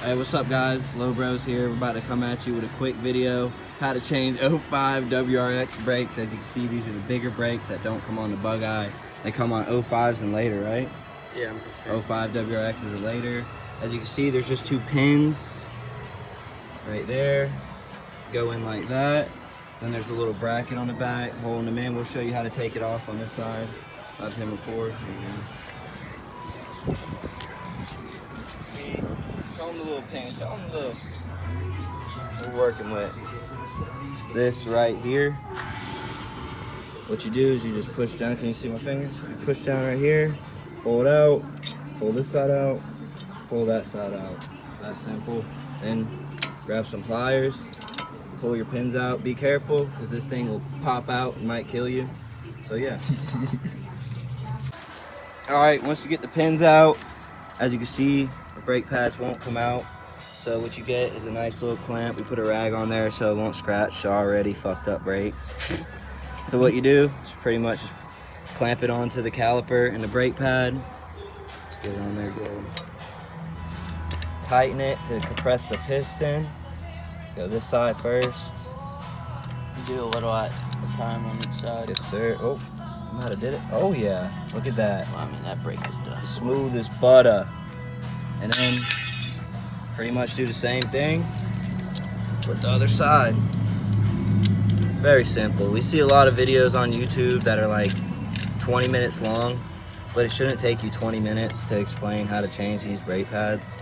Hey, what's up guys? Low Bros here. We're about to come at you with a quick video how to change 05 WRX brakes. As you can see, these are the bigger brakes that don't come on the bug eye. They come on 05s and later, right? Yeah, I'm pretty sure. 05 WRXs are later. As you can see, there's just two pins right there. Go in like that. Then there's a little bracket on the back holding them in. We'll show you how to take it off on this side. Let him record. Show them the little pin. Show them the little. We're working with this right here. What you do is you just push down. Can you see my finger? You push down right here, pull it out, pull this side out, pull that side out. That's simple. Then grab some pliers, pull your pins out. Be careful because this thing will pop out and might kill you. So yeah. All right, once you get the pins out, as you can see, the brake pads won't come out. So what you get is a nice little clamp. We put a rag on there so it won't scratch the already fucked up brakes. So what you do is pretty much just clamp it onto the caliper and the brake pad. Let's get it on there good. Tighten it to compress the piston. Go this side first. You do a little at a time on each side. Yes, sir. Oh, I might have did it. Oh yeah, look at that. Well, I mean, that brake is done. Smooth as butter. And then pretty much do the same thing with the other side. Very simple. We see a lot of videos on YouTube that are like 20 minutes long, but it shouldn't take you 20 minutes to explain how to change these brake pads.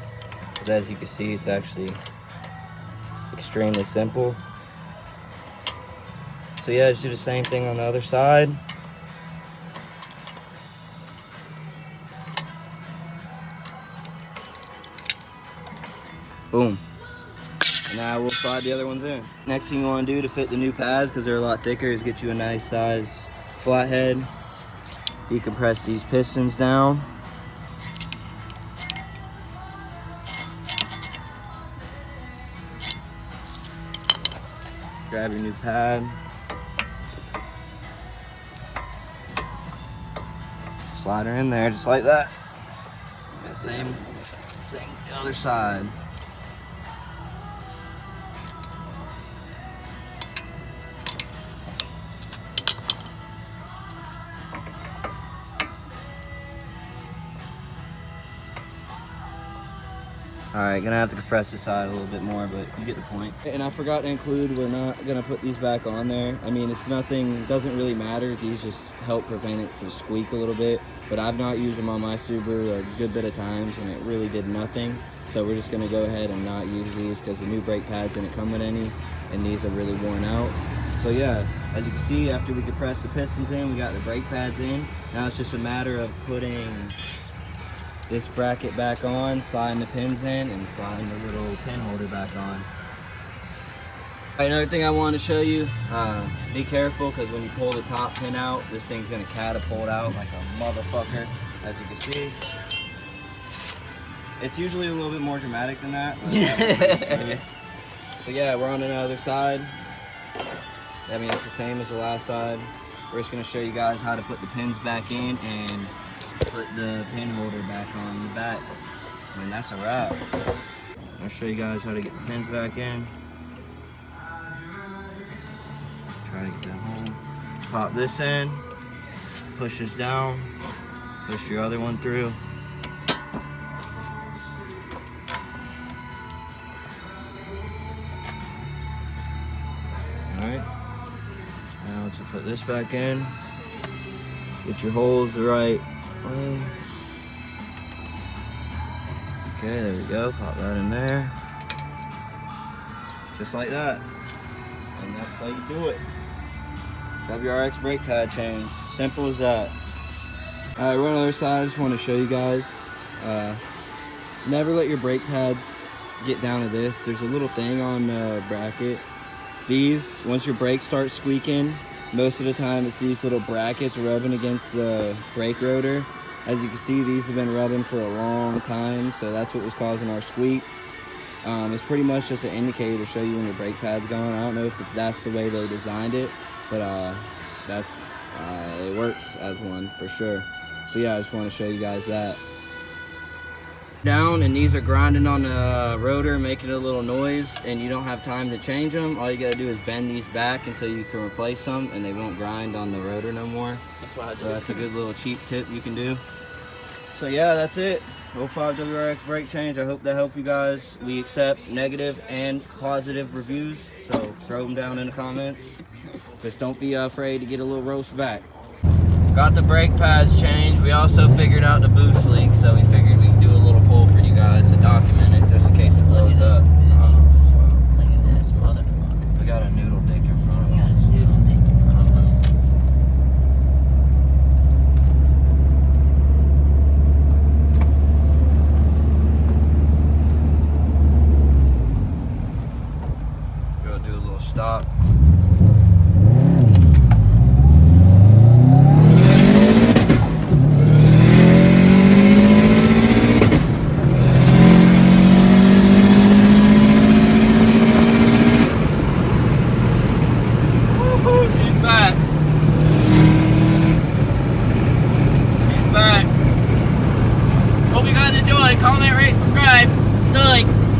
Because as you can see, it's actually extremely simple. So yeah, just do the same thing on the other side. Boom. And now we'll slide the other ones in. Next thing you want to do to fit the new pads, because they're a lot thicker, is get you a nice size flathead. Decompress these pistons down. Grab your new pad. Slide her in there just like that. And same the other side. Alright, gonna have to compress the side a little bit more, but you get the point. And I forgot to include, we're not gonna put these back on there. I mean, it's nothing, doesn't really matter. These just help prevent it from squeak a little bit. But I've not used them on my Subaru a good bit of times, and it really did nothing. So we're just gonna go ahead and not use these because the new brake pads didn't come with any, and these are really worn out. So yeah, as you can see, after we compress the pistons in, we got the brake pads in. Now it's just a matter of putting this bracket back on, sliding the pins in, and sliding the little pin holder back on. Alright, another thing I wanted to show you, be careful because when you pull the top pin out, this thing's gonna catapult out like a motherfucker, as you can see. It's usually a little bit more dramatic than that. So yeah, we're on another side. I mean, it's the same as the last side. We're just gonna show you guys how to put the pins back in and put the pin holder back on the back, and that's a wrap. I'll show you guys how to get the pins back in. Try to get that home. Pop this in, push this down, push your other one through. Alright, now once you put this back in, get your holes the right way. Okay, there we go. Pop that in there. Just like that. And that's how you do it. WRX brake pad change. Simple as that. Alright, we're on the other side. I just want to show you guys. Never let your brake pads get down to this. There's a little thing on the bracket. These, once your brakes start squeaking, most of the time it's these little brackets rubbing against the brake rotor. As you can see, these have been rubbing for a long time, so that's what was causing our squeak. It's pretty much just an indicator to show you when your brake pad's going. I don't know if that's the way they designed it, but it works as one for sure. So yeah, I just want to show you guys that. down and these are grinding on the rotor, making a little noise, and you don't have time to change them, all you gotta do is bend these back until you can replace them and they won't grind on the rotor no more. That's what I do. So that's a good little cheap tip you can do. So yeah, that's it. 05 WRX brake change. I hope that helped you guys. We accept negative and positive reviews, so throw them down in the comments. Just don't be afraid to get a little roast back. Got the brake pads changed. We also figured out the boost leak, so we figured we'd do a little pull for you guys to document it, just in case it blows up. Look at this motherfucker. We got a noodle dick in front of We got us. a noodle dick in front of us. We'll do a little stop. Hope you guys enjoy. Comment, rate, subscribe. Like.